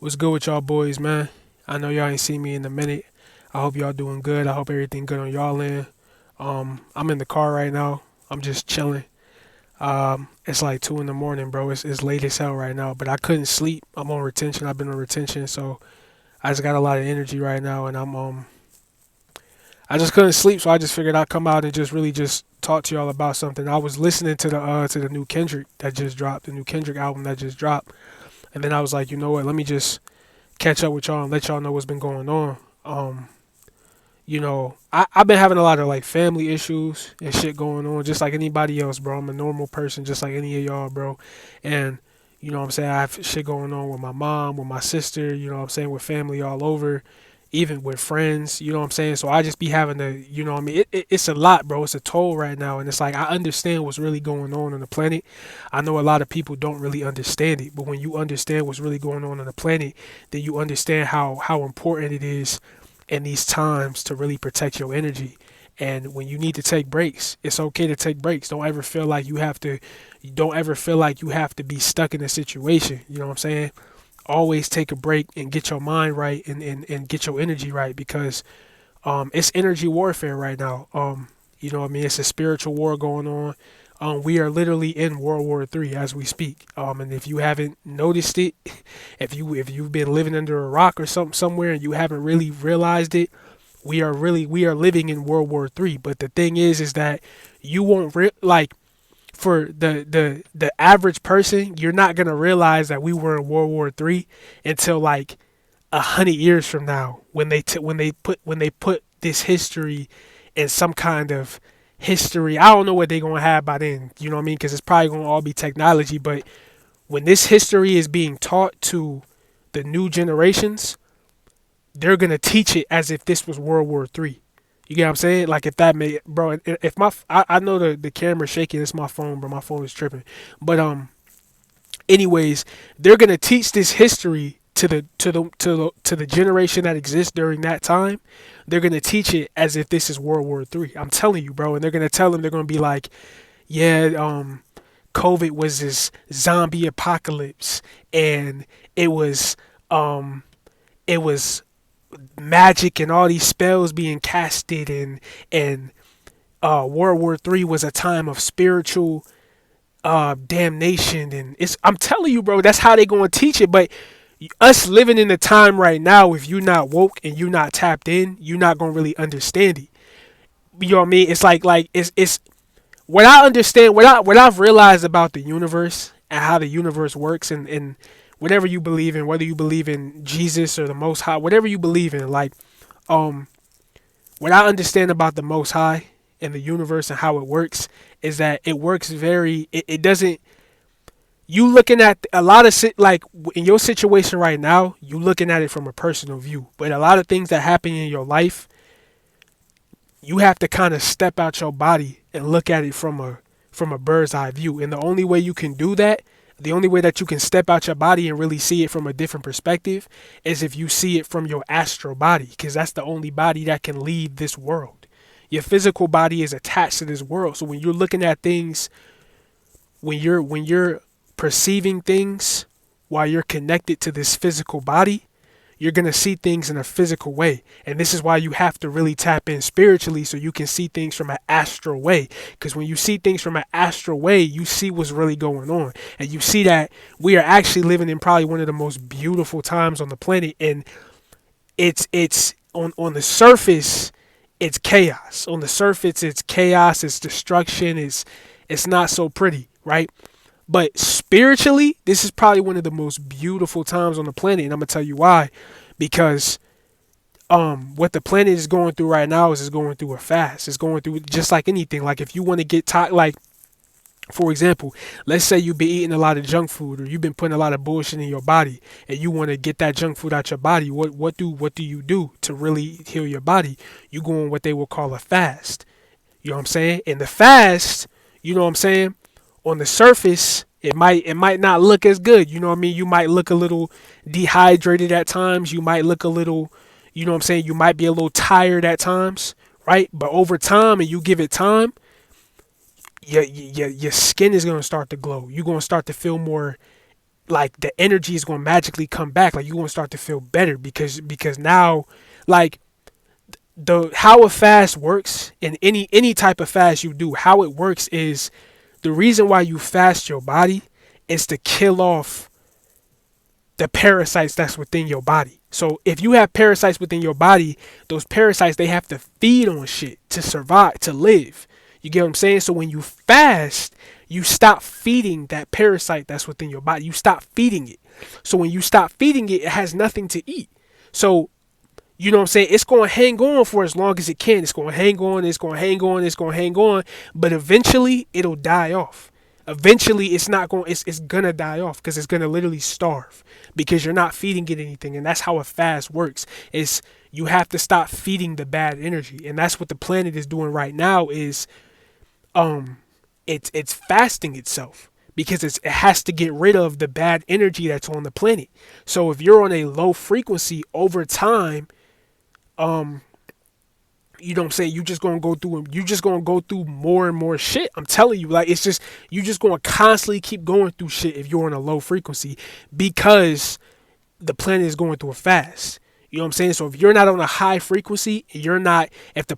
What's good with y'all boys, man? I know y'all ain't seen me in a minute. I hope y'all doing good. I hope everything good on y'all end. I'm in the car right now. I'm just chilling. It's like 2 in the morning, bro. It's late as hell right now, but I couldn't sleep. I'm on retention. I've been on retention, so I just got a lot of energy right now, and I just couldn't sleep, so I just figured I'd come out and just really just talk to y'all about something. I was listening to the new Kendrick that just dropped, the new Kendrick album that just dropped, and then I was like, you know what? Let me just catch up with y'all and let y'all know what's been going on. I've been having a lot of like family issues and shit going on, just like anybody else, bro. I'm a normal person, just like any of y'all, bro. And you know what I'm saying? I have shit going on with my mom, with my sister, you know what I'm saying, with family all over, even with friends, you know what I'm saying? So I just be having to, you know what I mean? It's a lot, bro. It's a toll right now. And it's like, I understand what's really going on the planet. I know a lot of people don't really understand it, but when you understand what's really going on the planet, then you understand how important it is in these times to really protect your energy. And when you need to take breaks, it's okay to take breaks. Don't ever feel like you have to. Don't ever feel like you have to be stuck in a situation. You know what I'm saying? Always take a break and get your mind right and get your energy right because it's energy warfare right now. You know what I mean? It's a spiritual war going on. We are literally in World War III as we speak. And if you haven't noticed it, if you've been living under a rock or something somewhere and you haven't really realized it, we are living in World War III. But the thing is that you won't like for the average person, you're not gonna realize that we were in World War III until like 100 years from now when they put this history in some kind of history. I don't know what they're gonna have by then. You know what I mean? Because it's probably gonna all be technology. But when this history is being taught to the new generations, they're gonna teach it as if this was World War III. You get what I'm saying? Like if that may, bro. If I know the camera's shaking. It's my phone, bro. My phone is tripping. But anyways, they're gonna teach this history to the generation that exists during that time. They're gonna teach it as if this is World War III. I'm telling you, bro. And they're gonna tell them, they're gonna be like, yeah, COVID was this zombie apocalypse, and it was um it was magic and all these spells being casted, and World War III was a time of spiritual damnation. And it's, I'm telling you, bro, that's how they gonna teach it. But us living in the time right now, if you're not woke and you're not tapped in, you're not gonna really understand it. You know what I mean? It's like it's what I understand, what I've realized about the universe and how the universe works, and whatever you believe in, whether you believe in Jesus or the Most High, whatever you believe in, like um what I understand about the Most High and the universe and how it works is that it works it doesn't, you looking at a lot of like in your situation right now, you looking at it from a personal view, but a lot of things that happen in your life, you have to kind of step out your body and look at it from a bird's eye view. And the only way you can do that, the only way that you can step out your body and really see it from a different perspective, is if you see it from your astral body, because that's the only body that can leave this world. Your physical body is attached to this world. So when you're looking at things, when you're perceiving things while you're connected to this physical body, you're going to see things in a physical way. And this is why you have to really tap in spiritually so you can see things from an astral way. Because when you see things from an astral way, you see what's really going on. And you see that we are actually living in probably one of the most beautiful times on the planet. And it's on the surface, it's chaos. On the surface, it's chaos, it's destruction, it's not so pretty, right? But spiritually, this is probably one of the most beautiful times on the planet, and I'm gonna tell you why. Because what the planet is going through right now is going through a fast. It's going through just like anything. Like if you want to get tired, like for example, let's say you've been eating a lot of junk food, or you've been putting a lot of bullshit in your body, and you want to get that junk food out your body. What do you do to really heal your body? You go on what they will call a fast. You know what I'm saying? And the fast, you know what I'm saying? On the surface, it might not look as good. You know what I mean? You might look a little dehydrated at times. You might look a little, you know what I'm saying? You might be a little tired at times, right? But over time, and you give it time, your skin is gonna start to glow. You're gonna start to feel more. like the energy is going to magically come back. Like you're going to start to feel better because now, like the how a fast works in any type of fast you do, how it works is the reason why you fast your body is to kill off the parasites that's within your body. So if you have parasites within your body, those parasites, they have to feed on shit to survive, to live. You get what I'm saying? So when you fast, you stop feeding that parasite that's within your body. You stop feeding it. So when you stop feeding it, it has nothing to eat. So you know what I'm saying? It's going to hang on for as long as it can. It's going to hang on. It's going to hang on. It's going to hang on. But eventually, it'll die off. Eventually, it's not going. It's gonna die off because it's gonna literally starve because you're not feeding it anything. And that's how a fast works. Is you have to stop feeding the bad energy, and that's what the planet is doing right now. Is it's fasting itself because it has to get rid of the bad energy that's on the planet. So if you're on a low frequency over time, you know what I'm saying, you just gonna go through more and more shit. I'm telling you, like, it's just, you just gonna constantly keep going through shit if you're on a low frequency because the planet is going through a fast. You know what I'm saying? So if you're not on a high frequency, if the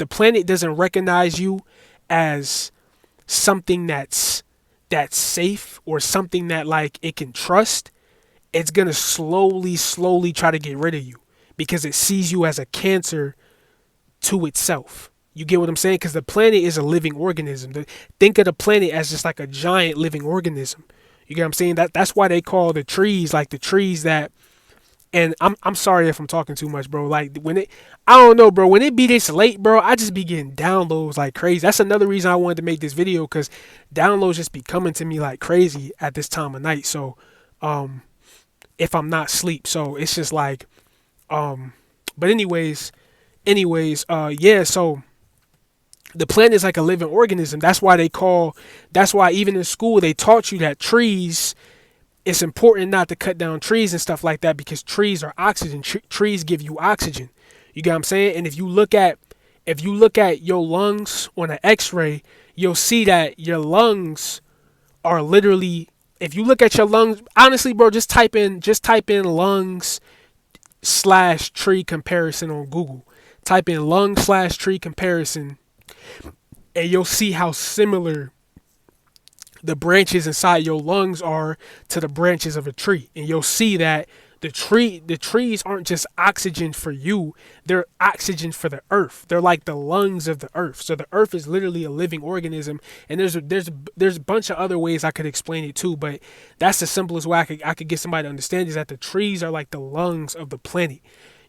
planet doesn't recognize you as something that's safe or something that like it can trust, it's gonna slowly try to get rid of you because it sees you as a cancer to itself. You get what I'm saying? Because the planet is a living organism. Think of the planet as just like a giant living organism. You get what I'm saying? That's why they call the trees like the trees that. And I'm sorry if I'm talking too much, bro. Like I don't know, bro. When it be this late, bro, I just be getting downloads like crazy. That's another reason I wanted to make this video because downloads just be coming to me like crazy at this time of night. So, if I'm not asleep, so it's just like, but yeah, so the plant is like a living organism. That's why even in school they taught you that trees, it's important not to cut down trees and stuff like that because trees are oxygen. Trees give you oxygen. You get what I'm saying? And if you look at your lungs on an x-ray, you'll see that your lungs are literally, if you look at your lungs, honestly, bro, just type in lungs / tree comparison on Google. Type in lung / tree comparison, and you'll see how similar the branches inside your lungs are to the branches of a tree. And you'll see that the trees aren't just oxygen for you, they're oxygen for the earth. They're like the lungs of the earth. So the earth is literally a living organism. And there's a bunch of other ways I could explain it too, but that's the simplest way I could get somebody to understand is that the trees are like the lungs of the planet.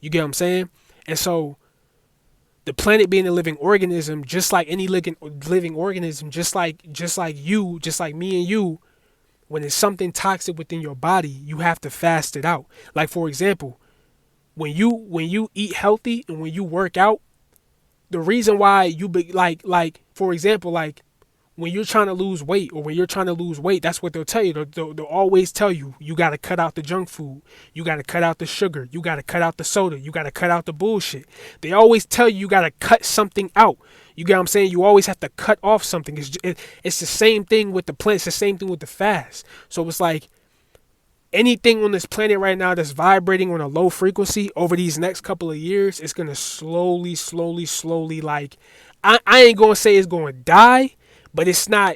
You get what I'm saying? And so the planet being a living organism, just like any living organism, just like you, just like me and you, when there's something toxic within your body, you have to fast it out. Like, for example, when you eat healthy and when you work out, the reason why you be like for example, like when you're trying to lose weight that's what they'll tell you. They'll always tell you, you got to cut out the junk food. You got to cut out the sugar. You got to cut out the soda. You got to cut out the bullshit. They always tell you got to cut something out. You get what I'm saying? You always have to cut off something. It's the same thing with the plant. It's the same thing with the fast. So it's like anything on this planet right now that's vibrating on a low frequency over these next couple of years, it's going to slowly, like, I ain't going to say it's going to die, but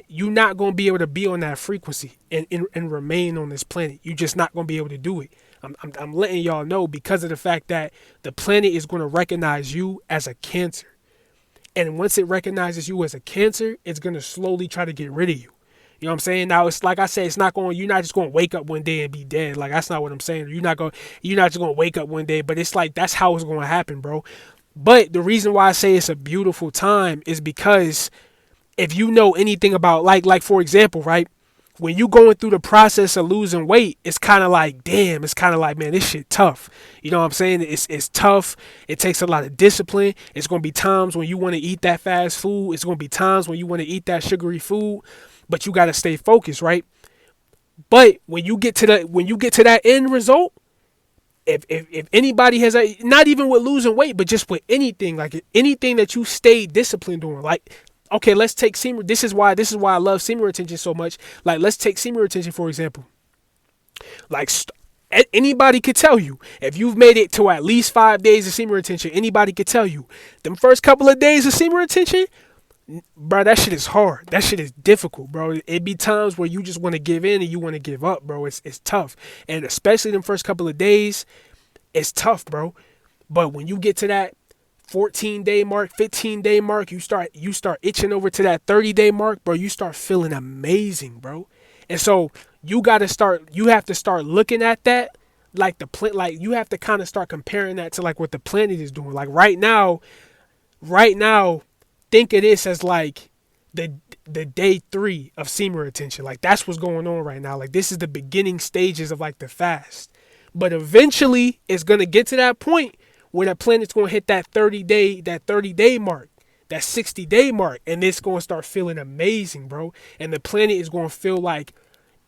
you're not going to be able to be on that frequency and remain on this planet. You're just not going to be able to do it. I'm letting y'all know because of the fact that the planet is going to recognize you as a cancer. And once it recognizes you as a cancer, it's going to slowly try to get rid of you. You know what I'm saying? Now, it's like I said, you're not just going to wake up one day and be dead. Like, that's not what I'm saying. You're not just going to wake up one day, but it's like, that's how it's going to happen, bro. But the reason why I say it's a beautiful time is because if you know anything about, like for example, right? When you going through the process of losing weight, it's kind of like, damn, it's kind of like, man, this shit tough. You know what I'm saying? It's tough. It takes a lot of discipline. It's going to be times when you want to eat that fast food. It's going to be times when you want to eat that sugary food, but you got to stay focused, right? But when you get to that end result, if anybody has not even with losing weight, but just with anything, like anything that you stay disciplined on, like, okay, let's take semen. This is why I love semen retention so much. Like, let's take semen retention, for example. Like anybody could tell you, if you've made it to at least 5 days of semen retention, anybody could tell you, them first couple of days of semen retention, bro, that shit is hard. That shit is difficult, bro. It be times where you just want to give in and you want to give up, bro. It's tough, and especially them first couple of days, it's tough, bro. But when you get to that 14-day mark, 15-day mark, you start itching over to that 30-day mark, bro. You start feeling amazing, bro. And so you have to start looking at that like like you have to kind of start comparing that to like what the planet is doing. Like right now, think of this as like the day 3 of semen retention. Like that's what's going on right now. Like this is the beginning stages of like the fast. But eventually it's gonna get to that point where the planet's gonna hit that 30-day mark, that 60-day mark, and it's gonna start feeling amazing, bro. And the planet is gonna feel like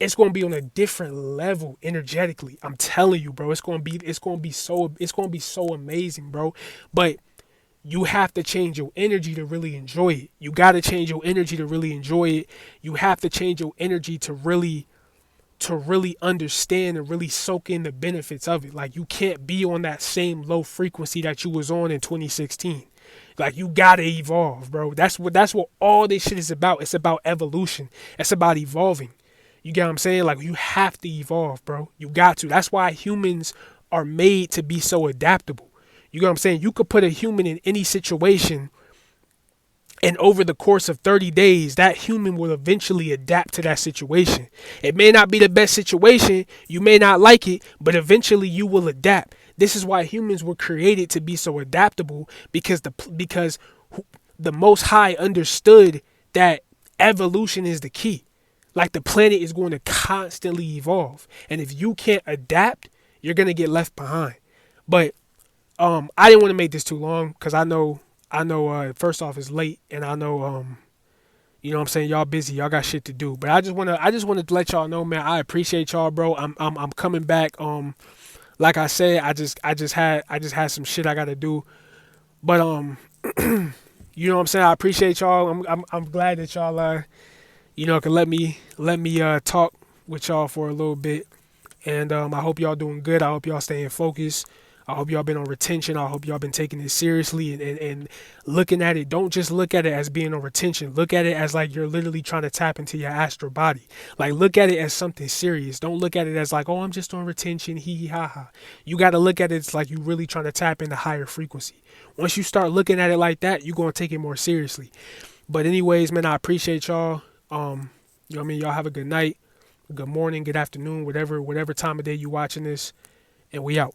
it's gonna be on a different level energetically. I'm telling you, bro. It's gonna be so amazing, bro. But you have to change your energy to really enjoy it. You got to change your energy to really enjoy it. You have to change your energy to really understand and really soak in the benefits of it. Like you can't be on that same low frequency that you was on in 2016. Like you gotta evolve, bro. That's what all this shit is about. It's about evolution. It's about evolving. You get what I'm saying? Like you have to evolve, bro. You got to. That's why humans are made to be so adaptable. You get what I'm saying? You could put a human in any situation, and over the course of 30 days, that human will eventually adapt to that situation. It may not be the best situation. You may not like it, but eventually you will adapt. This is why humans were created to be so adaptable, because the Most High understood that evolution is the key. Like the planet is going to constantly evolve. And if you can't adapt, you're going to get left behind. But I didn't want to make this too long because I know first off it's late, and I know you know what I'm saying, y'all busy, y'all got shit to do. But I just want to let y'all know, man, I appreciate y'all, bro. I'm coming back. Like I said, I just had some shit I got to do. But you know what I'm saying, I appreciate y'all. I'm glad that y'all can let me talk with y'all for a little bit. And I hope y'all doing good. I hope y'all staying focused. I hope y'all been on retention. I hope y'all been taking it seriously and looking at it. Don't just look at it as being on retention. Look at it as like you're literally trying to tap into your astral body. Like look at it as something serious. Don't look at it as like, oh, I'm just on retention. Hee hee ha ha. You got to look at it as like you really trying to tap into higher frequency. Once you start looking at it like that, you're going to take it more seriously. But anyways, man, I appreciate y'all. You know what I mean? Y'all have a good night, good morning, good afternoon, whatever time of day you watching this, and we out.